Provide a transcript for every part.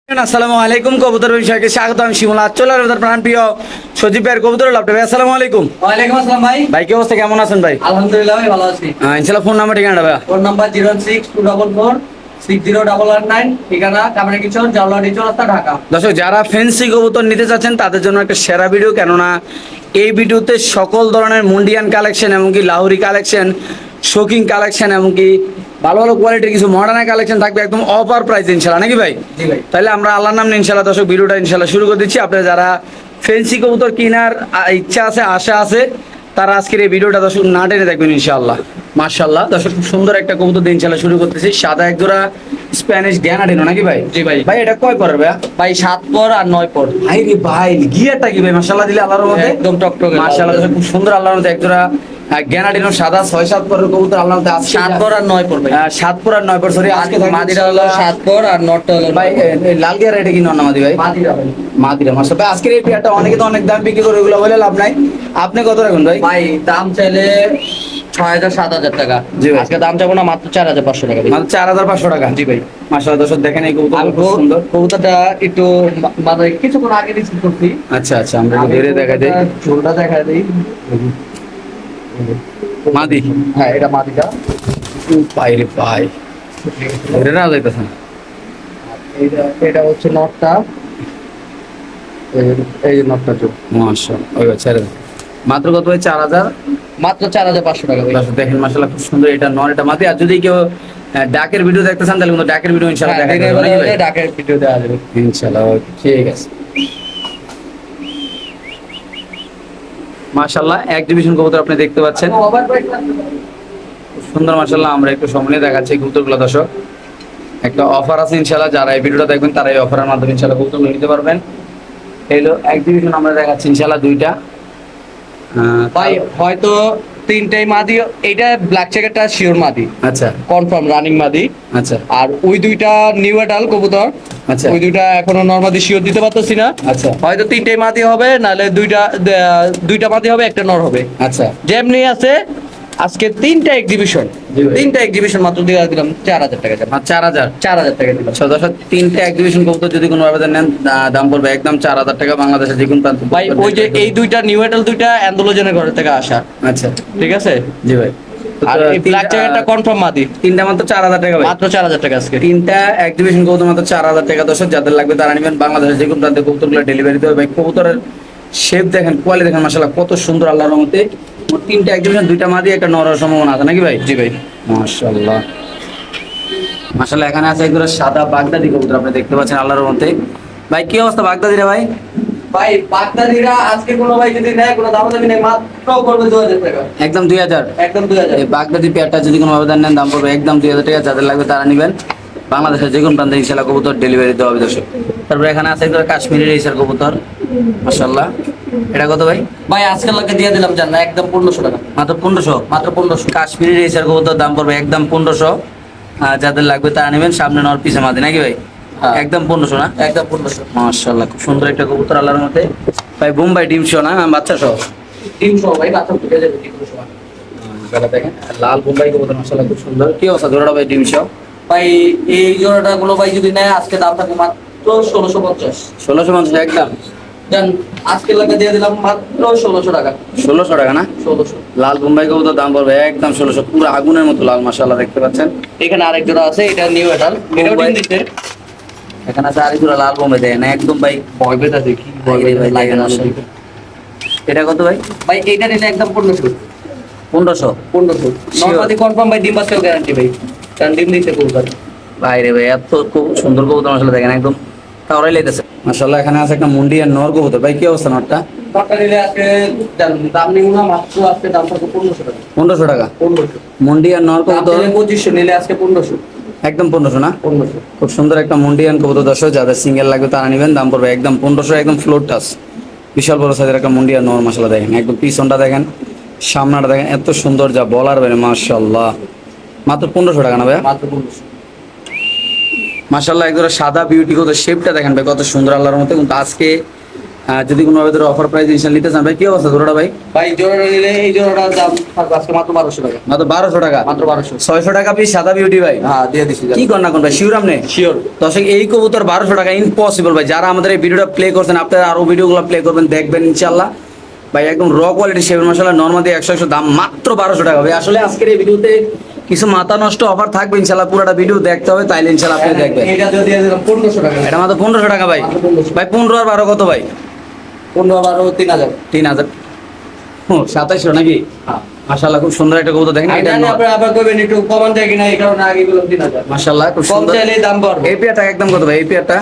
আসসালামু আলাইকুম কবুতর বিষয়কে স্বাগত। আমি শিমুল চলে আসলাম প্রাণ প্রিয় সজীব ভাইয়ের কবুতর লাভটা ভাই। আসসালামু আলাইকুম। ওয়ালাইকুম আসসালাম ভাই। ভাই কি অবস্থা, কেমন আছেন ভাই? আলহামদুলিল্লাহ ভাই ভালো আছি। ইনশাআল্লাহ। ফোন নাম্বার ঠিকানা ভাই? ফোন নাম্বার 062446088, ঠিকানা কামরাঙ্গীরচর, জাওলাডি চৌরাস্তা, ঢাকা। দর্শক, যারা ফেন্সি কবুতর নিতে চাচ্ছেন তাদের জন্য একটা সেরা ভিডিও, কেননা এই ভিডিওতে সকল ধরনের মুন্ডিয়ান কালেকশন, এমনকি লাহোরি কালেকশন, শোকিং কালেকশন, এমনকি ভালো ভালো কোয়ালিটির কিছু মডার্ন কালেকশন থাকবে একদম অফার প্রাইস ইনশাআল্লাহ, নাকি ভাই? জি ভাই। তাহলে আমরা আল্লাহর নাম নিয়ে ইনশাআল্লাহ দর্শক ভিডিওটা ইনশাআল্লাহ শুরু করে দিচ্ছি। আপনারা যারা ফেন্সি কবুতর কেনার ইচ্ছা আছে, আশা আছে, তারা আজকের এই ভিডিওটা দর্শক না টেনে দেখবেন ইনশাআল্লাহ। মাশাআল্লাহ দর্শক, খুব সুন্দর একটা কবুতর দিয়ে ইনশাআল্লাহ শুরু করতেছি। সাদা এক জোড়া স্প্যানিশ গ্যানাডিনো, নাকি ভাই? জি ভাই। ভাই এটা কয় পরের ভাই? ভাই 7 পর আর 9 পর। ভাই রে ভাই, গিয়ারটা কি ভাই? মাশাআল্লাহ দিলে আল্লাহর মধ্যে একদম টকটকে মাশাআল্লাহ দর্শক, খুব সুন্দর আল্লাহর মধ্যে এক জোড়া গ্যানাডিনো সাদা 6-7 পরের কবুতর আল্লাহর মধ্যে আছে। 7 পর আর 9 পর ভাই। 7 পর আর 9 পর, সরি আজকে মাদিরা হলো 7 পর আর নটটা হলো ভাই লাল গিয়ার এটা কি নরমাদি ভাই? মাদিরা ভাই। মাদিরা মাশাআল্লাহ। ভাই আজকের এই পেয়ারটা অনেকে তো অনেক দাম বিক্রি করে, ওগুলো বলে লাভ নাই। আপনি কত রাখুন ভাই? ভাই দাম চাইলে 6000-7000 টাকা। জি ভাই। আজকে দাম চাবো না, মাত্র 4500 টাকা দিই। মাত্র 4500 টাকা। জি ভাই। মাশাআল্লাহ দর্শক দেখেন এই কবুতর আমি খুব সুন্দর। কবুতরটা একটু মানে কিছুক্ষণ আগে রিসিভ করছি। আচ্ছা আচ্ছা, আমরা একটু ধরে দেখা দেই। ঝোলটা দেখা দেই। মাদি। হ্যাঁ, এটা মাদিটা। ভাই রে ভাই, ধরে না যাইতেছে না। এটা হচ্ছে নটটা। এই যে নটটা চোখ। মাশাআল্লাহ, ওই ছেড়ে দেন। মাত্র কত ভাই? 4000। মাত্র 4500 টাকা ভাই। দর্শক দেখেন মাশাআল্লাহ খুব সুন্দর, এটা নর এটা মাদি। আর যদি কেউ ডাকের ভিডিও দেখতে চান তাহলে কিন্তু ডাকের ভিডিও ইনশাআল্লাহ হ্যাঁ, দেখা দিনের যাবে, নাকি বেলায় ভাই? ঢাকার ভিডিও দেওয়া যাবে। ইনশাআল্লাহ, ওকে, ঠিক আছে। মাশাআল্লাহ এক্সিবিশন কবুতর আপনি দেখতে পাচ্ছেন, খুব সুন্দর মাশাআল্লাহ। আমরা একটু সামনে দেখাচ্ছি কবুতরগুলো দর্শক। একটা অফার আছে ইনশাআল্লাহ, যারা এই ভিডিওটা দেখবেন তারা এই অফারের মাধ্যমে ইনশাআল্লাহ কবুতরগুলো নিতে পারবেন। এইলো এক্সিবিশন আমরা দেখাচ্ছি ইনশাআল্লাহ দুইটা। ভাই হয়তো তিনটাই মাদি। এটা ব্ল্যাক চেকারটা শিওর মাদি, আচ্ছা কনফার্ম রানিং মাদি। আচ্ছা আর ওই দুইটা নিউ অ্যাডাল কবুতর। আচ্ছা ওই দুইটা এখনো নরমাদি শিওর দিতে পারতেছি না। আচ্ছা হয়তো তিনটাই মাদি হবে, নাহলে দুইটা মাদি হবে, একটা নর হবে। আচ্ছা। যেমনি আছে আজকে তিনটা এক্সিবিশন, জি ভাই। তিনটা এক্সিবিশন মাত্র দিয়ে দিলাম 4000 টাকা। 4000। 4000 টাকা দিলাম। দর্শক তিনটে এক্সিবিশন কবুতর যদি কোনো আবেদন নেন দাম পড়বে একদম 4000 টাকা, বাংলাদেশের যে কোনো প্রান্ত। ভাই ওই যে এই দুইটা নিউ অ্যাডাল দুইটা অ্যান্ডোলজনের ঘর থেকে আসা। আচ্ছা ঠিক আছে। জি ভাই। আর এই ব্ল্যাক চেকারটা কনফার্ম মাদি। তিনটা মাত্র 4000 টাকা ভাই। মাত্র 4000 টাকা আজকে। তিনটা এক্সিবিশন কবুতর মাত্র 4000 টাকা। দর্শক যাদের লাগবে তারা নেবেন, বাংলাদেশের যে কোনো প্রান্তে কবুতরগুলো ডেলিভারি দেবে। ভাই কবুতরের শেপ দেখেন, কোয়ালিটি দেখেন মাশাআল্লাহ কত সুন্দর আল্লাহর রহমতে। মোট তিনটা এক্সিবিশন, দুইটা মাদি একটা নর হওয়ার সম্ভাবনা আছে, নাকি ভাই? জি ভাই। মাশাআল্লাহ মাশাআল্লাহ। এখানে আছে একজন সাদা বাগদাদি কবুতর আপনি দেখতে পাচ্ছেন আল্লাহর রহমতে। ভাই কি অবস্থা বাগদাদিরা ভাই? ভাই বাগদাদিরা আজকে কোনো ভাই যদি নেয়, কোনো দাম দামি নেই, মাত্র করবে 2000 টাকা। একদম 2000। একদম 2000। এই বাগদাদি পেয়ারটা যদি কোনো আবেদন নেন দাম পড়বে একদম 2000 টাকা। যাদের লাগবে তারা নেবেন, বাংলাদেশের যে কোনো প্রান্তে ইনশাআল্লাহ কবুতর ডেলিভারি দেওয়া হবে দর্শক। তারপরে এখানে আছে একজন কাশ্মীরি রেসার কবুতর মাশাআল্লাহ। এটা কত ভাই? ভাই আজকে লাগে দিয়ে দিলাম জান না, একদম 1500 টাকা। মাত্র 1500। মাত্র 1500। কাশ্মীরি রেসার কবুতর দাম পড়বে একদম 1500। যাদের লাগবে তারা নেবেন, সামনে নর পিছে মাদি, নাকি ভাই? হ্যাঁ। একদম 1500 না? একদম 1500। মাশাআল্লাহ খুব সুন্দর একটা কবুতর আল্লাহর মধ্যে। ভাই বোম্বাই ডিম শো না বাচ্চা সহ? 300 ভাই, মাত্র ঢুকে যাবে 300 টাকা। বেলা দেখেন লাল বোম্বাই কবুতর মাশাআল্লাহ খুব সুন্দর। কি অবস্থা জোড়াটা ভাই ডিম শো? ভাই এই জোড়াটা কোনো ভাই যদি নেয় আজকে দাম থাকবে মাত্র 1650। 1650 একদম। জান আজকে লাগে দিয়ে দিলাম মাত্র 1600 টাকা। 1600 টাকা না? 1600। লাল বোম্বাই কবুতর দাম পড়বে একদম 1600, পুরো আগুনের মতো লাল মাশাআল্লাহ দেখতে পাচ্ছেন। এখানে আরেক জোড়া আছে, এটা নিউ অ্যাডাল। এটাও ডিম দিচ্ছে। এখানে আছে আরেক জোড়া লাল বোম্বাই দেয় না একদম ভাই। ভয় পেতা দেখি ভয় পেয়ে ভাই লাগে না আসলে। এটা কত ভাই? ভাই এইটা নিলে একদম 1500। 1500। 1500 নরমালি কনফার্ম ভাই, ডিম বাচ্চাও গ্যারান্টি ভাই, কারণ ডিম দিতে কবুতর। ভাই রে ভাই এত খুব সুন্দর কবুতর মাশাআল্লাহ দেখেন একদম তাওরাই লাইতেছে মাশাআল্লাহ। এখানে আছে একটা মুন্ডিয়ান নর কবুতর। ভাই কি অবস্থা নরটা? নটটা নিলে আজকে দাম নিব না, মাত্র আজকে দাম থাকবে 1500 টাকা। 1500 টাকা 1500। মুন্ডিয়ান নর দাম কবুতর নিলে 2500, নিলে আজকে 1500। একদম 1500 না? 1500। খুব সুন্দর একটা মুন্ডিয়ান কবুতর দর্শক, যাদের সিঙ্গেল লাগবে তারা নেবেন, দাম পড়বে একদম 1500। একদম ফ্লোর টাচ বিশাল বড় সাইজের একটা মুন্ডিয়ান নর মাশাআল্লাহ দেখেন। একদম পিছনটা দেখেন, সামনাটা দেখেন, এত সুন্দর যা বলার বাইরে মাশাআল্লাহ। মাত্র 1500 টাকা না ভাই? মাত্র 1500। মাশাআল্লাহ একদম সাদা বিউটি কত শেপটা দেখেন ভাই কত সুন্দর আল্লাহর মতো। কিন্তু আজকে যদি কোনো ভাবে অফার প্রাইস ইনশাল্লাহ নিতে চান ভাই, কি অবস্থা জোড়াটা ভাই? ভাই জোড়াটা নিলে এই জোড়াটার দাম থাকবে আজকে মাত্র 1200 টাকা। মাত্র 1200 টাকা, মাত্র 1200। 600 টাকা পিস সাদা বিউটি ভাই। হ্যাঁ দিয়ে দিছি। কি কর না কোন ভাই, শিওর আপনি? শিওর। দর্শক এই কবুতর 1200 টাকা ইম্পসিবল ভাই। যারা আমাদের এই ভিডিওটা প্লে করছেন, আপনারা আরো ভিডিওগুলো প্লে করবেন, দেখবেন ইনশাল্লাহ ভাই একদম র কোয়ালিটি শেভের মশলা নরমালি 100 দাম মাত্র 1200 টাকা ভাই। আসলে আজকের এই ভিডিওতে কিছু মাথা নষ্ট অফার থাকবে ইনশাল্লাহ, পুরোটা ভিডিও দেখতে হবে, তাইলে ইনশাল্লাহ আপনি দেখবেন। এটা যদি দিয়ে দিলাম 1500 টাকা। এটা মাত্র 1500 টাকা ভাই। মাত্র 1500 ভাই 15 আর 12 কত ভাই? 15 12 3000। 3000। ও 2700 নাকি? হ্যাঁ। মাশাআল্লাহ খুব সুন্দর একটা কবুতর দেখেন। এটা নিয়ে আপনারা আবার কইবেন একটু কমান দেয় কিনা, এই কারণে আগে বললাম 3000। মাশাআল্লাহ খুব কম সুন্দর। চাইলেই দাম বাড়বে। এই পেয়ারটা একদম কত ভাই? এই পেয়ারটা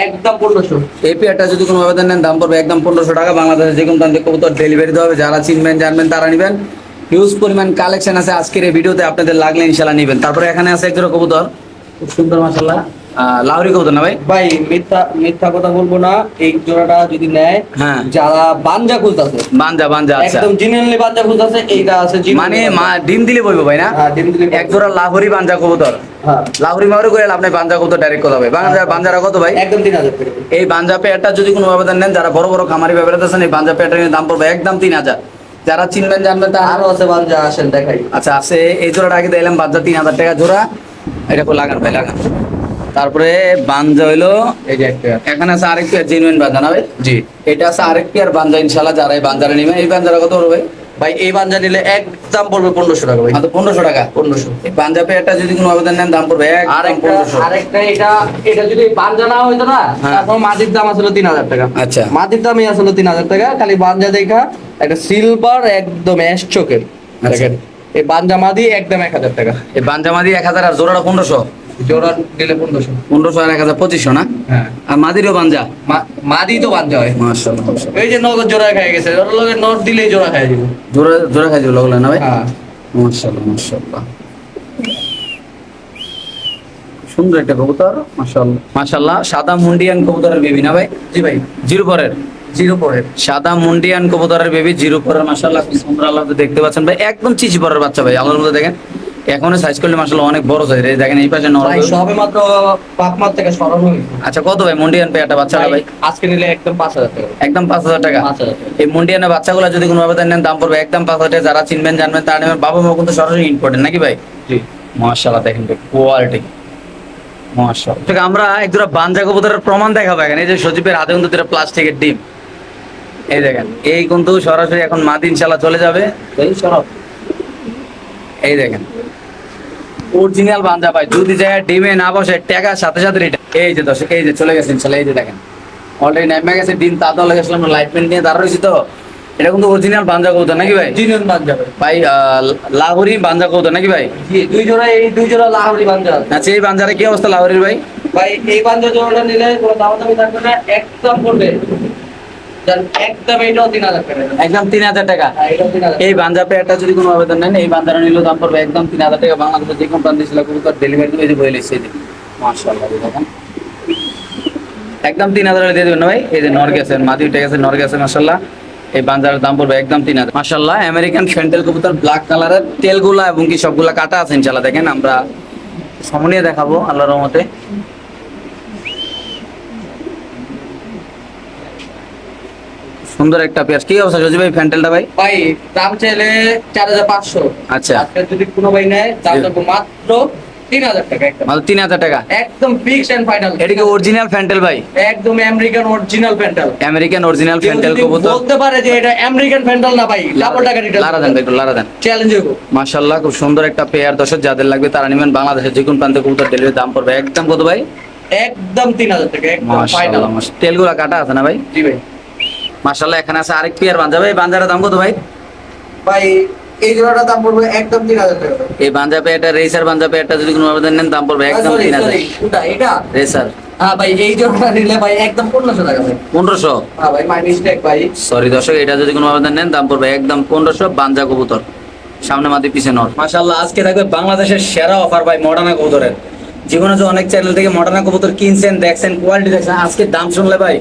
একদম 1500। এই পেয়ারটা যদি কোনো আবেদন নেন দাম পড়বে একদম 1500 টাকা। বাংলাদেশে যে কোনো প্রান্তে কবুতর ডেলিভারি দেওয়া হবে। যারা চিনবেন জানবেন তারা নেবেন। হিউজ পরিমাণ কালেকশন আছে আজকের এই ভিডিওতে, আপনাদের লাগলে ইনশাআল্লাহ নেবেন। তারপরে এখানে আছে একজোড়া কবুতর খুব সুন্দর মাশাআল্লাহ, লাহোরি কবুতর না ভাই? ভাই মিথ্যা কথা বলবো না, এই জোড়াটা যদি নেয়, হ্যাঁ। যারা বানজা খুলতাছে, বাঞ্জা আচ্ছা, একদম জিনুইনলি বানজা খুলতাছে, এইটা আছে genuine মানে বানজা। ডিম দিলে বলবো ভাই না? হ্যাঁ ডিম দিলে একজোড়া লাহোরি বাঞ্জা কবুতর, হ্যাঁ লাহোরি মাহোরি করে আপনি বাঞ্জা কবুতর ডাইরেক্ট কথা ভাই। বাঞ্জারা কত ভাই? একদম 3000 টাকা। এই বাঞ্জা পেয়ারটা যদি কোনো আবেদন নেন, যারা বড় বড় খামারি ব্যাপারে আছেন, এই বাঞ্জা পেয়ারটার দাম পড়বে একদম 3000। যারা চিনবেন জানবেন তা আরো আছে বানজা, আসেন দেখাই। আচ্ছা আছে। এই জোড়াটা আগে দিলাম বাঞ্জা 3000 টাকা জোড়া। এটা কো লাগান ভাই, লাগান। তারপরে বাঞ্জা হইলো এই যে একটা। এখানে আছে আরেক পেয়ার জেনুইন বাঞ্জা না ভাই? জি এটা আছে আরেক পেয়ার বাঞ্জা ইনশাআল্লাহ। যারা এই বাঞ্জারা নেবেন, এই বাঞ্জারা কত পড়বে ভাই? ভাই এই বানজা নিলে একদম পড়বে 1500 টাকা ভাই। মাত্র 1500 টাকা। 1500। এই বাঞ্জা পেয়ারটা যদি কোনো আবেদন নেন দাম পড়বে একদম আরেকটা 1500। আরেকটা এটা যদি বানজা না হইতো না, হ্যাঁ। তারপর মাটির দাম আসলে 3000 টাকা। আচ্ছা। মাটির দামই আসলে 3000 টাকা, খালি বানজা দেখা একটা সিলভার একদম অ্যাশ চোখের। আচ্ছা। দেখেন এই বানজা মাদি একদম 1000 টাকা। এই বাঞ্জা মাদি 1000 আর জোড়াটা 1500। জোড়া নিলে 1500। 1500 আর 1000 2500 না? হ্যাঁ আর মাদিরও বাঞ্জা। মাদি তো বানজা হয়। মাশাআল্লাহ মাশাআল্লাহ। এই যে নগদ জোড়া খেয়ে গেছে, ওর লগে নট দিলেই জোড়া খেয়ে যাবে। জোড়া খাই দিল লাগলো না ভাই? হ্যাঁ মাশাআল্লাহ মাশাআল্লাহ। সুন্দর একটা কবুতর মাশাআল্লাহ মাশাআল্লাহ। সাদা মুন্ডিয়ান কবুতরের বেবি না ভাই? জি ভাই। জিরো পরের জিরো পরের সাদা মুন্ডিয়ান কবুতরের বেবি, জিরো পরের মাশাআল্লাহ খুব সুন্দর। আল্লাহ দেখতে পাচ্ছেন ভাই, একদম চিচি পরের বাচ্চা ভাই। আল্লাহর মধ্যে দেখেন এখনো সাইজ করলে মাশাআল্লাহ অনেক বড় সাইজ। এই দেখেন এই পাশে নরম। ভাই সবে মাত্র পাক মার থেকে সরানো হয়েছে। আচ্ছা কত ভাই মুন্ডিয়ান পেয়ারটা বাচ্চাটা ভাই? আজকে নিলে একদম 5000 টাকা। একদম 5000 টাকা। 5000 টাকা। এই মুন্ডিয়ানের বাচ্চাগুলো যদি কোনো আবেদন নেন দাম পড়বে একদম 5000 টাকা। যারা চিনবেন জানবেন তারা নেবেন। বাবা মা কিন্তু সরাসরি ইম্পর্টেন্ট নাকি ভাই? জি মাশাআল্লাহ দেখেন ভাই কোয়ালিটি মাশাআল্লাহ। ঠিক আমরা একজোড়া বাঞ্জা কবুতরের প্রমাণ দেখাবো এখানে। এই যে সজীবের হাতে কিন্তু দুটো প্লাস্টিকের ডিম, এই দেখেন। এই কিন্তু সরাসরি এখন মাদি ইনশাআল্লাহ চলে যাবে। এই সরব, এই দেখেন অরিজিনাল বাঞ্জা ভাই। যদি জায়গায় ডিমে না বসে টাকার সাথে সাথে রিটার্ন। এই যে দর্শক এই যে চলে গেছে ইনশাআল্লাহ। এই যে দেখেন অলরেডি নেমে গেছে ডিম। তাদের লেগে আসলে আমরা লাইটমেন্ট নিয়ে দাঁড়া রয়েছি। তো এটা কিন্তু অরিজিনাল বাঞ্জা কবুতর নাকি ভাই? জিনুইন বানজা ভাই। ভাই লাহোরি বাঞ্জা কবুতর নাকি ভাই? জি দুই জোড়া লাহোরি বানজা। আচ্ছা এই বাঞ্জারা কি অবস্থা লাহোরির ভাই? ভাই এই বানজা জোড়াটা নিলে কোনো দামাদামি থাকবে না, একদম পড়বে একদম এটাও 3000 টাকা। একদম 3000 টাকা। হ্যাঁ এটাও 3000 এই বাঞ্জা পেয়ারটা যদি কোনো আবেদন নেন, এই বাঞ্জারা নিলেও দাম পড়বে একদম 3000 টাকা। বাংলাদেশের যে কোনো প্রান্তে ছিল কবুতর ডেলিভারি দেবে। এই যে বলে এসেছে মাশাআল্লাহ দেখেন একদম 3000 দিয়ে দেবেন না ভাই? এই যে নর গেছে, মাদি উঠে গেছে, নর গেছে মাশাআল্লাহ। এই বাঞ্জারের দাম পড়বে একদম 3000 মাশাআল্লাহ। আমেরিকান ফ্যান্টেল কবুতর ব্ল্যাক কালারের, তেলগুলা এবং কি সবগুলা কাটা আছে ইনশাআল্লাহ। দেখেন আমরা সামনে দেখাবো আল্লাহর রহমতে। সুন্দর একটা পেয়ার। কি অবস্থা সজীব ভাই ফ্যান্টেলটা ভাই? ভাই দাম চাইলে 4500। আচ্ছা আজকে যদি কোনো ভাই নেয় দাম দেবো মাত্র 3000 টাকা। একদম মাত্র 3000 টাকা। একদম ফিক্সড এন্ড ফাইনাল। এটা কি অরিজিনাল ফ্যান্টেল ভাই? একদম American original fantail. American original fantail কবুতর। বলতে পারে যে এটা আমেরিকান প্যান্টাল না ভাই, ডাবল টাকা রিটার্ন। লারা দেন একটু, লারা দেন। চ্যালেঞ্জ হইব। মাশাআল্লাহ খুব সুন্দর একটা পেয়ার। দর্শক যাদের লাগবে তারা নেবেন। বাংলাদেশের যে কোনো প্রান্তে কবুতর ডেলিভারি দাম পড়বে একদম কত ভাই? একদম 3000 টাকা। একদম ফাইনাল। মাশাআল্লাহ মাশাআল্লাহ। তেলগুলা কাটা আছে না ভাই? জি ভাই। মাশাআল্লাহ এখানে আছে আরেক পেয়ার বাঞ্জা ভাই। বাঞ্জার দাম কত ভাই? ভাই এই জোড়াটা দাম পড়বে একদম 3000 টাকা। এই বাঞ্জা পেয়ারটা রেসার বাঞ্জা পেয়ারটা যদি কোনো আবেদন নেন দাম পড়বে একদম 3000। এটা রেসার হ্যাঁ ভাই এই জোড়াটা নিলে ভাই একদম 1500 টাকা ভাই। 1500। হ্যাঁ ভাই মাই মিস্টেক ভাই। সরি দর্শক, এটা যদি কোনো আবেদন নেন দাম পড়বে একদম 1500। বাঞ্জা কবুতর, সামনে মাদি পিছে নর। মাশাআল্লাহ আজকে থাকবে বাংলাদেশের সেরা অফার ভাই মডার্না কবুতরের। জীবনে যে অনেক চ্যানেল থেকে মডার্না কবুতর কিনছেন, দেখছেন, কোয়ালিটি দেখছেন, আজকে দাম শুনলে ভাই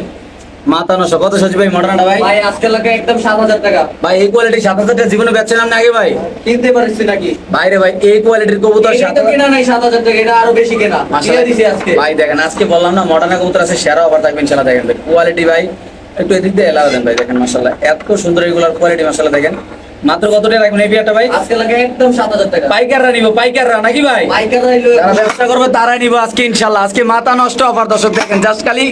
মাথা নষ্ট। কত সজীব ভাই মডার্নাটা ভাই? ভাই আজকে লাগে একদম 7000 টাকা। ভাই এই কোয়ালিটি 7000 টাকা জীবনে বেচছিলাম না আগে ভাই? কিনতে পারিস নাকি? বাইরে ভাই এই কোয়ালিটির কবুতর এটা তো কেনা নাই 7000 টাকা, এটা আরো বেশি কেনা। দিয়ে দিছি আজকে। ভাই দেখেন আজকে বললাম না মডার্না কবুতর আছে সেরা অফার থাকবে ইনশাআল্লাহ। দেখেন ভাই কোয়ালিটি ভাই একটু এদিক দিয়ে এলাও দেন ভাই, দেখেন মাশাআল্লাহ এত সুন্দর এগুলোর কোয়ালিটি মাশাআল্লাহ দেখেন। মাত্র কত টাকা রাখবেন এই পেয়ারটা ভাই? আজকে লাগে একদম 7,000 টাকা। পাইকাররা নিব, পাইকাররা নাকি ভাই? পাইকাররা হইলো যারা ব্যবসা করবে তারাই নিব আজকে ইনশাআল্লাহ। আজকে মাথা নষ্ট অফার দর্শক, দেখেন জাস্ট খালি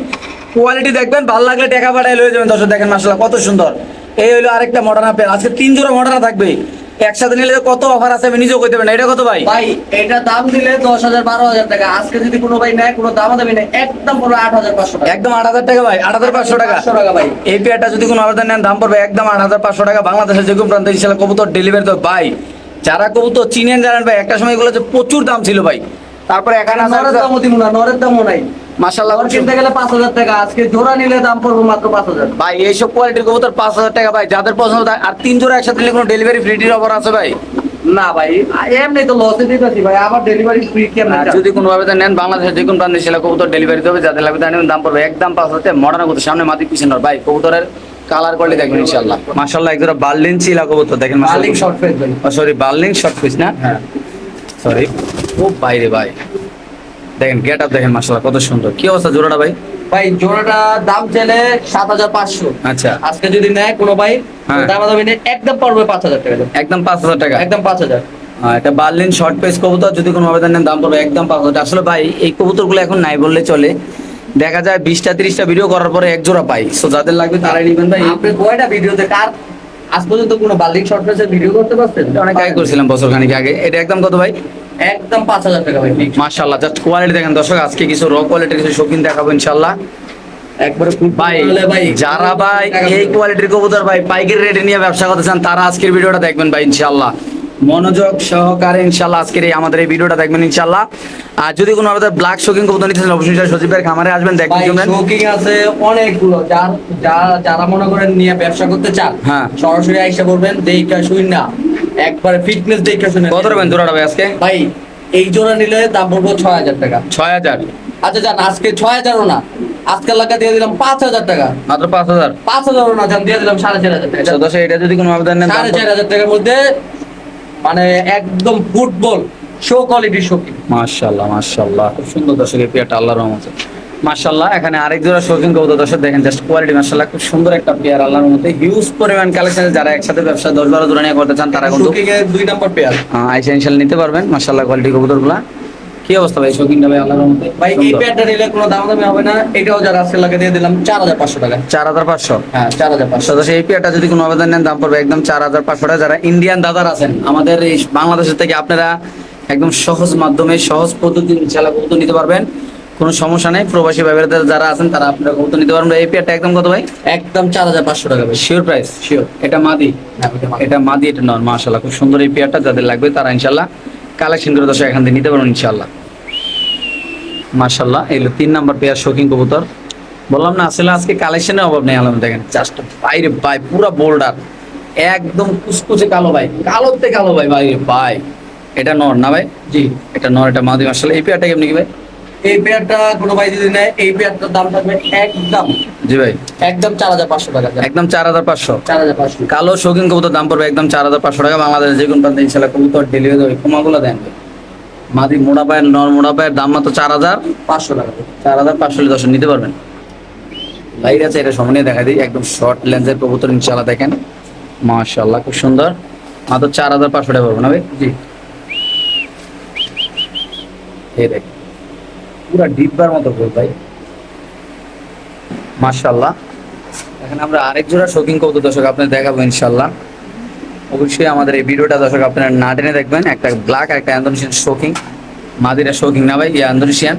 কোয়ালিটি দেখবেন, ভালো লাগলে টাকা পাঠায় লয়ে যাবেন দর্শক। দেখেন মাশাআল্লাহ কত সুন্দর। এই হলো আরেকটা মডার্না পেয়ার, আজকে 3 জোড়া মডার্না থাকবে একসাথে নিলে কত অফার আছে আমি নিজেও কইতে পারি না। এটা কত ভাই? ভাই এটা দাম দিলে 10,000 12,000 টাকা। আজকে যদি কোনো ভাই নেয়, কোনো দামাদামি নেই, একদম পুরো 8,500 টাকা। একদম 8,000 টাকা ভাই, 8,500 টাকা। 500 টাকা ভাই। এই পেয়ারটা যদি কোনো আবেদন নেন দাম পড়বে একদম 8,500 টাকা। বাংলাদেশের যে কোনো প্রান্তে ইনশাআল্লাহ কবুতর ডেলিভারি দেবে ভাই। যারা কবুতর চিনেন জানেন ভাই, একটা সময় এগুলো যে প্রচুর দাম ছিল ভাই, তারপরে এখানে নরের দামও দিব না, নরের দামও নাই। মাশাআল্লাহ নর কিনতে গেলে 5,000 টাকা, আজকে জোড়া নিলে দাম পড়বে মাত্র 5,000। ভাই এইসব কোয়ালিটির কবুতর 5,000 টাকা ভাই, যাদের পছন্দ তাই। আর 3 জোড়া একসাথে নিলে কোনো ডেলিভারি ফ্রিটির অফার আছে ভাই? না ভাই, এমনি তো লসে দিতেছি ভাই, আবার ডেলিভারি ফ্রি কেমন? আর যদি কোনো আবেদন নেন বাংলাদেশের যে কোনো প্রান্তে সেটা কবুতর ডেলিভারি দেবে, যাদের লাগবে তার নেবেন, দাম পড়বে একদম 5,000 টাকা। মডার্ন কবুতর, সামনে মাটি পিছনে নর ভাই, কবুতরের কালার কোয়ালিটি দেখবেন ইনশাআল্লাহ। মাশাআল্লাহ এক জোড়া বার্লিন চিলা কবুতর দেখেন মালিক মাশাআল্লাহ। শর্ট ফেস ভাই। সরি বার্লিং শর্ট পিস না, হ্যাঁ সরি। ও বাইরে ভাই, দেখেন গেট আপ দেখেন মাশাআল্লাহ কত সুন্দর। কি অবস্থা জোড়াটা ভাই? ভাই জোড়াটা দাম চাইলে 7,500। আচ্ছা আজকে যদি নেয় কোনো ভাই, হ্যাঁ। দামাদামি নেই, একদম পড়বে 5,000 টাকা। একদম 5,000 টাকা। একদম 5,000। এটা বার্লিন শর্ট পেস কবুতর, যদি কোনো আবেদন নেন দাম পড়বে একদম 5,000 টাকা। আসলে ভাই এই কবুতরগুলো এখন নাই বললে চলে, দেখা যায় 20টা 30টা ভিডিও করার পরে এক জোড়া পাই। সো যাদের লাগবে তারাই নেবেন ভাই। আপনি কয়টা ভিডিওতে কার আজ পর্যন্ত কোনো বাল্ডিং শর্ট ফেসের ভিডিও করতে পারছেন? এটা অনেক আগে করছিলাম বছর খানিক আগে। এটা একদম কত ভাই? একদম 5,000 টাকা ভাই। মাশাআল্লাহ জাস্ট কোয়ালিটি দেখেন দর্শক। আজকে কিছু র কোয়ালিটির কিছু শৌখিন দেখাবো ইনশাআল্লাহ একবারে ভাই। ভাই যারা ভাই এই কোয়ালিটির কবুতর ভাই পাইকারি রেটে নিয়ে ব্যবসা করতে চান, তারা আজকের ভিডিওটা দেখবেন ভাই ইনশাআল্লাহ। মনোযোগ সহকারে ইনশাআল্লাহ আজকের এই আমাদের এই ভিডিওটা দেখবেন ইনশাআল্লাহ। আর যদি কোনো আমাদের ব্ল্যাক শৌখিন কবুতর নিতে চান, অবশ্যই সজীব ভাইয়ের খামারে আসবেন, দেখবেন ভাই জমেন। শৌকিং আছে অনেকগুলো। যারা মনে করেন নিয়ে ব্যবসা করতে চান, হ্যাঁ। সরাসরি আইসা করবেন, দেখা শুন না একবারে ফিটনেস দেখা শুনে। কত রাখবেন জোড়াটা ভাই আজকে? ভাই এই জোড়া নিলে দাম পড়বে 6,000 টাকা। 6,000? আচ্ছা জান, আজকে 6,000ও না, আজকের লাগা দিয়ে দিলাম 5,000 টাকা। মাত্র 5,000? 5,000ও না জান, দিয়ে দিলাম 4,500 টাকা। দশ এটা যদি কোনো আবেদন নেন দাম পড়বে 4,500 টাকার মধ্যে মানে একদম ফুটবল শো কোয়ালিটির শৌকিং। মাশাআল্লাহ মাশাআল্লাহ খুব সুন্দর দর্শক এই পেয়ারটা আল্লাহর রহমতে মাশাআল্লাহ। এখানে আরেক জোড়া শৌখিন কবুতর দর্শক দেখেন জাস্ট কোয়ালিটি মাশাআল্লাহ খুব সুন্দর একটা পেয়ার আল্লাহর রহমতে। হিউজ পরিমাণ কালেকশন, যারা একসাথে ব্যবসা 10-12 জোড়া নিয়ে করতে চান তারা কিন্তু শৌকিং এর 2 নাম্বার পেয়ার। আইসা ইনশাআল্লাহ নিতে পারবেন মাশাআল্লাহ কোয়ালিটি কবুতরগুলা। কি অবস্থা ভাই শৌখিনটা ভাই আল্লাহর রহমতে? ভাই এই পেয়ারটা নিলে কোনো দামাদামি হবে না, এটাও যারা আজকে লাগে দিয়ে দিলাম 4,500 টাকা। 4,500? হ্যাঁ 4,500। দর্শক এই পেয়ারটা যদি কোনো আবেদন নেন দাম পড়বে একদম 4,500 টাকা। যারা ইন্ডিয়ান দাদার আছেন আমাদের এই বাংলাদেশের থেকে, আপনারা একদম সহজ মাধ্যমে সহজ পদ্ধতি ইনশাআল্লাহ কবুতর নিতে পারবেন, কোনো সমস্যা নেই। প্রবাসী ভাইরা যারা আছেন তারা আপনারা কবুতর নিতে পারবেন। এই পেয়ারটা একদম কত ভাই? একদম 4,500 টাকা ভাই। Sure price? শিওর। এটা মাদি? হ্যাঁ, ওইটা মাদি। এটা মাদি, এটা নর। মাশাআল্লাহ খুব সুন্দর এই পেয়ারটা, যাদের লাগবে তারা ইনশাআল্লাহ কালেকশন করে দর্শক এখান থেকে নিতে পারবেন ইনশাআল্লাহ। মাশাআল্লাহ এগুলো 3 নাম্বার পেয়ার শৌখিন কবুতর। বললাম না আসলে আজকে কালেকশনের অভাব নেই আলম। দেখেন জাস্ট বাইরে ভাই পুরা বোল্ডার, একদম কুচকুচে কালো ভাই, কালোতে কালো ভাই ভাই ভাই। এটা নর না ভাই? জি এটা নর, এটা মাদি মাশাআল্লাহ। এই পেয়ারটা কেমনি কি ভাই? এই পেয়ারটা কোনো ভাই যদি নেয়, এই পেয়ারটার দাম থাকবে একদম জি ভাই একদম 4,500 টাকা। একদম 4,500? 4,500। কালো শৌখিন কবুতর দাম পড়বে একদম 4,500 টাকা। বাংলাদেশের যে কোনো প্রান্তে ইনশাআল্লাহ কবুতর ডেলিভারি দেবে। কমাগুলো দেন ভাই। মাদি মোড়া পায়ের, নর মোড়া পায়ের দাম মাত্র 4,500 টাকা। 4,500 দর্শক নিতে পারবেন। লাইট আছে, এটা সামনে দেখা দিই, একদম শর্ট লেন্সের কবুতর ইনশাআল্লাহ দেখেন মাশাআল্লাহ খুব সুন্দর। মাত্র 4,500 টাকা পড়বে না ভাই? জি। এই দেখ পুরা ডিব্বার মতো গোল ভাই মাশাআল্লাহ। এখানে আমরা আরেক জোড়া শৌখিন কবুতর দর্শক আপনাদের দেখাবো ইনশাআল্লাহ। অবশ্যই আমাদের এই ভিডিওটা দর্শক আপনারা না টেনে দেখবেন। একটা ব্ল্যাক একটা ইন্দোনেশিয়ান শৌখিন। মাদিরা শৌখিন না ভাই, ইয়া ইন্দোনেশিয়ান।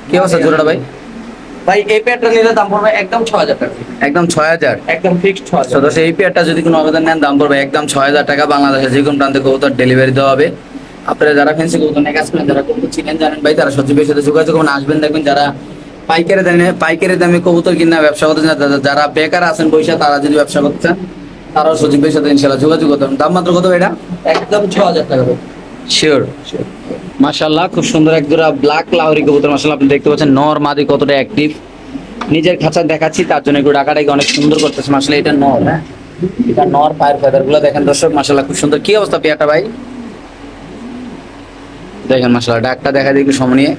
কি অবস্থা জোড়াটা ভাই? ভাই এই পেয়ারটা নিলে দাম পড়বে একদম 6,000 টাকা। একদম 6,000? একদম ফিক্সড 6,000। দর্শক এই পেয়ারটা যদি কোনো আবেদন নেন দাম পড়বে একদম 6,000 টাকা। বাংলাদেশের যে কোনো প্রান্তে কবুতর ডেলিভারি দেওয়া হবে। আপনারা যারা ফ্যান্সি কবুতর নিয়ে কাজ করেন, যারা কবুতর চিনেন জানেন ভাই, তারা সজীবের সাথে যোগাযোগ করুন, আসবেন দেখবেন। যারা পাইকারি দামে কবুতর কিনা ব্যবসা করতে চান, যারা বেকার আছেন পয়সা, তারা যদি ব্যবসা করতে চান তারাও সজীবের সাথে ইনশাআল্লাহ যোগাযোগ করতে পারেন। দাম মাত্র কত এটা? একদম 6,000 টাকা ভাই। শিওর? মাশাআল্লাহ খুব সুন্দর এক জোড়া ব্ল্যাক লাহোরি কবুতর মাশাআল্লাহ। আপনি দেখতে পাচ্ছেন নর মাদি কতটা অ্যাক্টিভ। নিজের খাঁচা দেখাচ্ছি তার জন্য একটু ডাকাটাকে অনেক সুন্দর করতেছে মাশাআল্লাহ। এটা নর, হ্যাঁ এটা নর। পায়ের ফেদার গুলো দেখেন দর্শক মাশাআল্লাহ খুব সুন্দর। কি অবস্থা পেয়ারটা ভাই? দেখেন মাশাআল্লাহ ডাকটা দেখা দিই একটু সময় নিয়ে।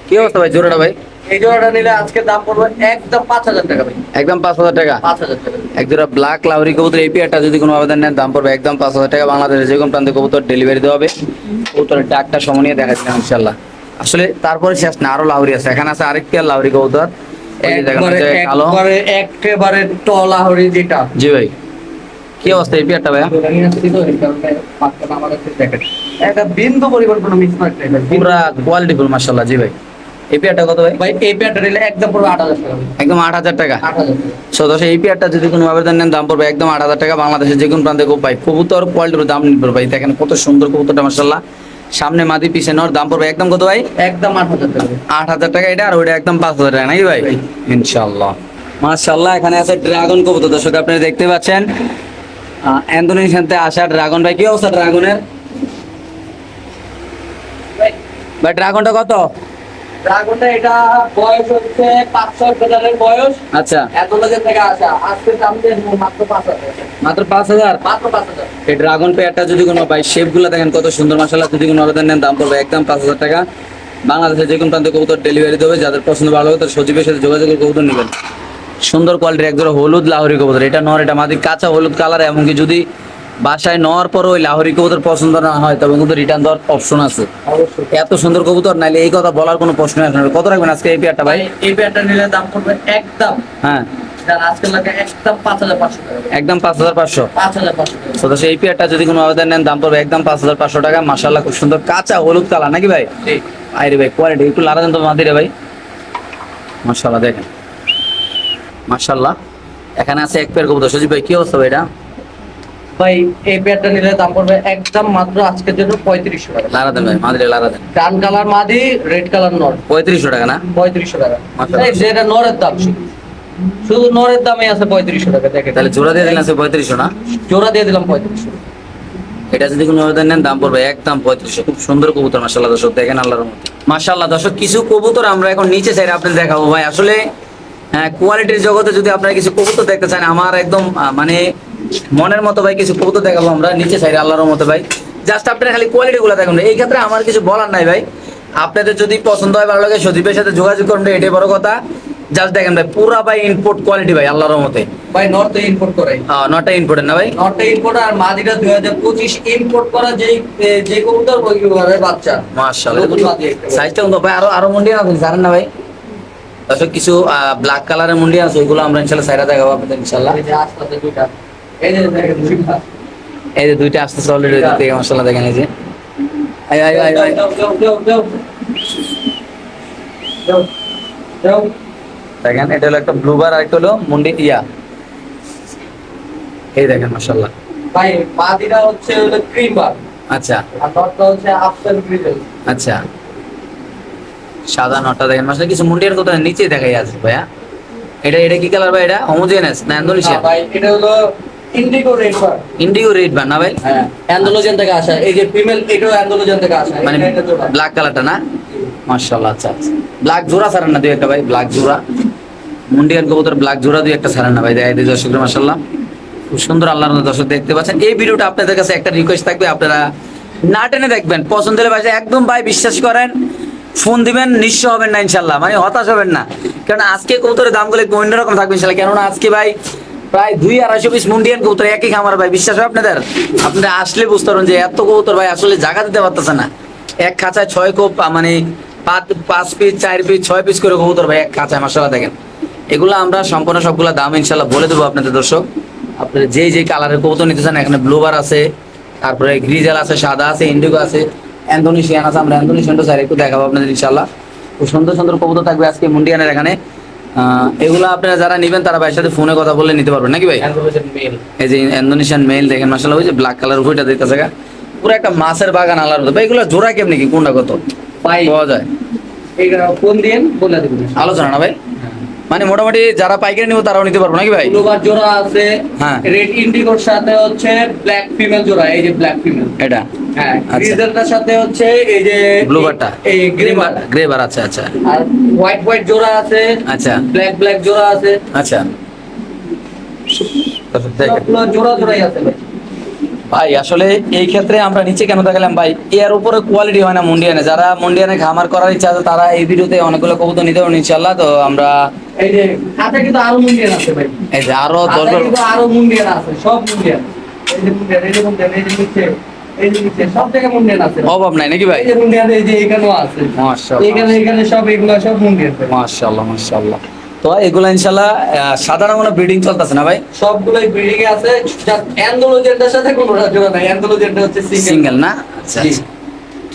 কি অবস্থা ভাই জোড়াটা ভাই? এই জোড়াটা নিলে আজকে দাম পড়বে একদম 5000 টাকা ভাই, একদম 5,000 টাকা। 5000 টাকা। এক জোড়া ব্ল্যাক লাহোরি কবুতর এই পেয়ারটা যদি কোনো আবেদন নেন দাম পড়বে একদম 5,000 টাকা। বাংলাদেশের যে কোনো প্রান্তে কবুতর ডেলিভারি দেওয়া হবে। কবুতরের ডাকটা সমনিয়ে দেখা দিলাম ইনশাল্লাহ। আসলে তারপরে শেষ না, আরো লাহোরি আছে, এখানে আছে আরেক পেয়ার লাহোরি কবুতর। এই যে দেখেন হচ্ছে কালো। একেবারে টলা হরি যেটা। জি ভাই, কি অবস্থা এই পেয়ারটা ভাইয়া? একটা বিন্দু পরিবর্তন মিস মার্ক নাই ভাই। পুরা কোয়ালিটিফুল মাশাআল্লাহ। জি ভাই, এই পেয়ারটা কত ভাই? ভাই এই পেয়ারটা নিলে একদম পড়বে 8000 টাকা ভাই। একদম 8,000 টাকা। 8000 টাকা। সো দশ এই পেয়ারটা যদি কোনো আবেদন নেন দাম পড়বে একদম 8,000 টাকা। বাংলাদেশের যে কোনো প্রান্তে ভাই কবুতর কোয়ালিটির দাম নির্ভর ভাই। দেখেন কত সুন্দর কবুতরটা মাশাআল্লাহ। সামনে মাদি পিছে নর, দাম পড়বে একদম কত ভাই? একদম 8000 টাকা ভাই। 8,000 টাকা এটা, আর ওইটা একদম 5,000 টাকা নাকি ভাই? ইনশাআল্লাহ মাশাআল্লাহ। এখানে আছে ড্রাগন কবুতর, দর্শক আপনারা দেখতে পাচ্ছেন ইন্দোনেশিয়াতে আসা ড্রাগন। ভাই কি অবস্থা ড্রাগনের? ভাই ড্রাগনটা কত? ড্রাগনটা এটা বয়স হচ্ছে 5-6 বছরের বয়স। আচ্ছা, এত লোকের থেকে আসা, আজকে দাম দিয়ে মাত্র 5000 টাকা। মাত্র 5,000। মাত্র 5000। এই ড্রাগন পেয়ারটা যদি কোনো ভাই শেপগুলো দেখেন কত সুন্দর মাশাআল্লাহ, যদি কোনো আবেদন নেন দাম পড়বে একদম 5,000 টাকা। বাংলাদেশের যে কোনো প্রান্তে কবুতর ডেলিভারি দেবে। যাদের পছন্দ ভালো হবে তার সজীবের সাথে যোগাযোগ করে কবুতর নেবেন। সুন্দর কোয়ালিটির একজোড়া হলুদ লাহোরি কবুতর, এটা নর এটা মাদি, কাঁচা হলুদ কালার। এমনকি যদি বাসায় নেওয়ার পর ওই লাহোরি কবুতর পছন্দ না হয় তবে কিন্তু রিটার্ন দেওয়ার অপশন আছে। অবশ্যই। এত সুন্দর কবুতর, নাইলে এই কথা বলার কোনো প্রশ্ন আসে না। কত রাখবেন আজকে এই পেয়ারটা ভাই? ভাই এই পেয়ারটা নিলে দাম পড়বে একদম, হ্যাঁ যারা আজকে লাগে একদম 5500 টাকা ভাই। একদম 5,500। 5500 টাকা। তো দর্শক এই পেয়ারটা যদি কোনো আবেদন নেন দাম পড়বে একদম 5,500 টাকা। মাশাআল্লাহ খুব সুন্দর কাঁচা হলুদ কালার নাকি ভাই? জি। আরে ভাই কোয়ালিটি একটু লারা দেন তো মাদিরে ভাই। মাশাআল্লাহ দেখেন মাশাআল্লাহ। এখানে আছে এক পেয়ার কবুতর। সজীব ভাই কি অবস্থা ভাই এটা? ভাই এই পেয়ারটা নিলে দাম পড়বে একদম মাত্র আজকের জন্য 3500 টাকা। লারা দেন ভাই, মাদিরে লারা দেন। ডান কালার মাদি, রেড কালার নর। 3500 টাকা না? 3500 টাকা। মাশাআল্লাহ। এই যেটা নরের দাম শুধু। শুধু নরের দামই আছে 3500 টাকা দেখেন। তাহলে জোড়া দিয়ে দিলেন আছে 3500 না? জোড়া দিয়ে দিলাম 3500। এটা যদি কোনো আবেদন নেন দাম পড়বে একদম 3500। খুব সুন্দর কবুতর মাশাআল্লাহ দর্শক দেখেন আল্লাহর রহমতে। মাশাআল্লাহ দর্শক কিছু কবুতর আমরা এখন নিচে চাই আপনাদের দেখাবো ভাই। আসলে হ্যাঁ, কোয়ালিটির জগতে যদি আপনারা কিছু কবুতর দেখতে চান, আমার একদম মানে মনের মতো ভাই কিছু কবুতর দেখাবো আমরা নিচে চাই আল্লাহর মতো ভাই। জাস্ট আপনারা খালি কোয়ালিটি গুলো দেখুন। এই ক্ষেত্রে আমার কিছু বলার নাই ভাই। আপনাদের যদি পছন্দ হয় ভালো লাগে সজীবের সাথে যোগাযোগ করুন, এটাই বড় কথা। জাস্ট দেখেন ভাই পুরা ভাই ইম্পোর্ট কোয়ালিটি ভাই আল্লাহর মতে। ভাই নর্থ ইম্পোর্ট করে। নটা ইম্পোর্টেন্ট না ভাই? নর্থ ইম্পোর্ট আর মাদিটা 2025 ইম্পোর্ট করা যে কবুতর ওই কবুতরের বাচ্চা। মাশাআল্লাহ নতুন মাদি একটা। সাইজটা কিন্তু ভাই আরো মুন্ডিয়া আছে জানেন না ভাই? দর্শক কিছু ব্ল্যাক কালারের মুন্ডিয়া আছে, ওইগুলো আমরা ইনশাআল্লাহ সাইরা দেখাবো আপনাদের ইনশাআল্লাহ। এই যে আসতে দুইটা। এই যে দেখেন দুইটা। এই যে দুইটা আসতেছে অলরেডি দেখে মাশাআল্লাহ দেখেন। এই যে আই আই আই আই দেখেন এটা হলো একটা ব্লুবার আর একটা হলো মুন্ডি ইয়া। এই দেখেন মাশাআল্লাহ। ভাই মাদিটা হচ্ছে ক্রিম বার আচ্ছা আর নটটা হচ্ছে আফসান গ্রিজেল। আচ্ছা, সাদা নটটা দেখেন মাশাআল্লাহ। কিছু মুন্ডিয়ার কথা নিচে দেখাই আছে ভাইয়া। এটা কি কালার ভাই? এটা হোমোজেনাস না ইন্দোনেশিয়ান? ভাই এটা হলো indigo red bar. Indigo red bar না ভাই? হ্যাঁ, অ্যান্ডালুজিয়ান থেকে আসা। এই যে ফিমেল এটাও অ্যান্ডালুজিয়ান থেকে আসা। মানে এটা জোড়া। ব্ল্যাক কালারটা না? মাশাআল্লাহ। আচ্ছা আচ্ছা, ব্ল্যাক জোড়া ছাড়েন না দুই একটা ভাই? ব্ল্যাক জোড়া মুন্ডিয়ান কবুতর ব্ল্যাক জোড়া দুই একটা ছাড়েন না ভাই? দেখাই দিই দর্শক মাশাআল্লাহ খুব সুন্দর আল্লাহর মতো দর্শক দেখতে পাচ্ছেন। এই ভিডিওটা আপনাদের কাছে একটা রিকোয়েস্ট থাকবে, আপনারা না টেনে দেখবেন। পছন্দ হলে ভাই একদম ভাই বিশ্বাস করেন ফোন দিবেন, নিঃস্ব হবেন না ইনশাল্লাহ, মানে হতাশ হবেন না। কারণ আজকে কবুতরের দামগুলো একটু অন্যরকম থাকবে ইনশাল্লাহ। কেননা আজকে ভাই প্রায় 200-250 পিস মুন্ডিয়ান কবুতর একই খামার ভাই। বিশ্বাস হয় আপনাদের? আপনারা আসলে বুঝতে পারবেন যে এত কবুতর ভাই আসলে জায়গা দিতে পারতেছে না। এক খাঁচায় 6 কোপ মানে 5 পিস 4 পিস 6 পিস করে কবুতর ভাই এক খাঁচায় মাশাআল্লাহ দেখেন। এগুলো আমরা সম্পূর্ণ সবগুলো দাম ইনশাল্লাহ বলে দেবো আপনাদের দর্শক। আপনারা যে কালারের কবুতর নিতে চান, এখানে ব্লুবার আছে, তারপরে গ্রিজেল আছে, সাদা আছে, ইন্ডিগো আছে, ইন্দোনেশিয়ান আছে। আমরা ইন্দোনেশিয়ানটা স্যার একটু দেখাবো আপনাদের ইনশাল্লাহ। খুব সুন্দর সুন্দর কবুতর থাকবে আজকে মুন্ডিয়ানের এখানে। এগুলো আপনারা যারা নেবেন তারা ভাইয়ের সাথে ফোনে কথা বলে নিতে পারবেন নাকি ভাই? Andalusian male. এই যে ইন্দোনেশিয়ান মেল দেখেন মাশাআল্লাহ, ওই যে ব্ল্যাক কালার ওইটা দেখতে জায়গা পুরো একটা মাছের বাগান আলার মতো ভাই। এগুলো জোড়া কেমনি কি কোনটা কত ভাই পাওয়া যায়? এইটা ফোন দিয়েন বলে দেবেন। আলোচনা না ভাই? মানে মোটামুটি যারা পাইকারি নিব তারাও নিতে পারবো নাকি ভাই? ব্লুবার জোড়া আছে। হ্যাঁ। রেড ইন্ডিগোর সাথে হচ্ছে ব্ল্যাক ফিমেল জোড়া। এই যে ব্ল্যাক ফিমেল। এটা হ্যাঁ, আচ্ছা। গ্রিজেলটার সাথে হচ্ছে এই যে ব্লুবারটা, এই গ্রিবার। গ্রেবার। আচ্ছা আচ্ছা আর হোয়াইট জোড়া আছে। আচ্ছা ব্ল্যাক জোড়া আছে। আচ্ছা। দেখেন সবগুলো জোড়া জোড়াই আছে ভাই। ভাই আসলে এই ক্ষেত্রে আমরা নিচে কেন দেখালাম ভাই, এর উপরে কোয়ালিটি হয় না মুন্ডিয়ানে। যারা মুন্ডিয়ানে খামার করার ইচ্ছা আছে তারা এই ভিডিওতে অনেকগুলো কবুতর নিতে পারেন ইনশাল্লাহ। তো আমরা এই যে খাতা কিন্তু আরো মুন্ডিয়ান আছে ভাই, এই যে আরো খাতা 10 কিন্তু আরো মুন্ডিয়ান আছে, সব মুন্ডিয়ান। এই যে মুন্ডিয়ান, এই যে মুন্ডিয়ান, এই যে নিচে, এই যে নিচে, সব জায়গায় মুন্ডিয়ান আছে। অভাব নাই নাকি ভাই? এই যে মুন্ডিয়ান, এই যে এখানেও আছে, মাশাআল্লাহ, এখানে এখানে সব এগুলা সব মুন্ডিয়ান ভাই। মাশাআল্লাহ, মাশাআল্লাহ। তো এগুলা ইনশাল্লাহ সাধারণ কোনো ব্রিডিং চলতেছে না ভাই? সবগুলোই ব্রিডিং এ আছে, জাস্ট অ্যান্ডোলজেন্টার সাথে কোনো জোড়া নাই, অ্যান্ডোলজেন্টা হচ্ছে সিঙ্গেল না? আচ্ছা আচ্ছা।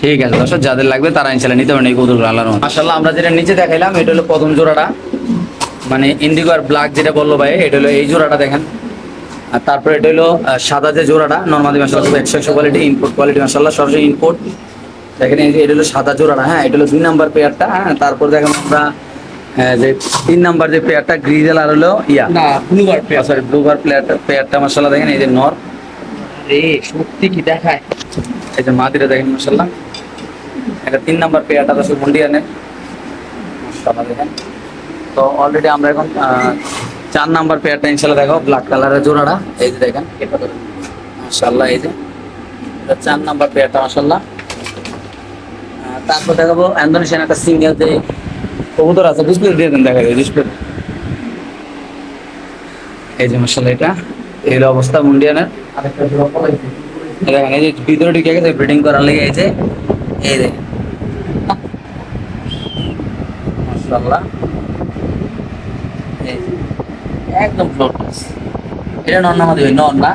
ঠিক আছে দর্শক, যাদের লাগবে তারা ইনশাল্লাহ নিতে পারেন এই কবুতরগুলো আল্লাহর রহমতে। মাশাআল্লাহ, আমরা যেটা নিচে দেখাইলাম এটা হলো প্রথম জোড়াটা, মানে ইন্ডিগো আর ব্ল্যাক যেটা বললো ভাই, এটা হলো এই জোড়াটা দেখেন। আর তারপরে এটা হলো সাদা যে জোড়াটা, নরমালি মাশাআল্লাহ 100 কোয়ালিটি, ইম্পোর্ট কোয়ালিটি মাশাআল্লাহ, সবসময় ইম্পোর্ট। দেখেন এই যে এটা হলো সাদা জোড়াটা, হ্যাঁ এটা হলো 2 নাম্বার পেয়ারটা। হ্যাঁ তারপর দেখেন আমরা যে 3 নাম্বার যে পেয়ারটা গ্রিজেল আর হলো ইয়া না ব্লুবার পেয়ার। সরি ব্লুবার পেয়ারটা মাশাআল্লাহ দেখেন এই যে নর, রে সত্যি কি দেখায়। এই যে মাদিরা দেখেন মাশাআল্লাহ। এটা 3 নাম্বার পেয়ারটা তো মুন্ডিয়ানের মাশাআল্লাহ দেখেন। তো অলরেডি আমরা এখন 4 নাম্বার পেয়ারটা ইনশাআল্লাহ দেখো, ব্ল্যাক কালারের জোড়াটা এই যে দেখেন মাশাআল্লাহ। এই যে 4 নাম্বার পেয়ারটা মাশাআল্লাহ। তারপর দেখাবো ইন্দোনেশিয়ান একটা সিঙ্গেল যে কবুতর আছে, ডিসপ্লে দিয়ে দেন, দেখা যায় ডিসপ্লে। এই যে মাশাআল্লাহ এটা এই হলো অবস্থা মুন্ডিয়ানের। আরেকটা জোড়া পলাইছে। দেখেন এই যে ভিতরে ঢুকে গেছে ব্রিডিং করার লেগে, এই যে এই যে মাশাআল্লাহ। এই যে একদম ফ্লোরলেস, এটা নর না, আমাদের নর না।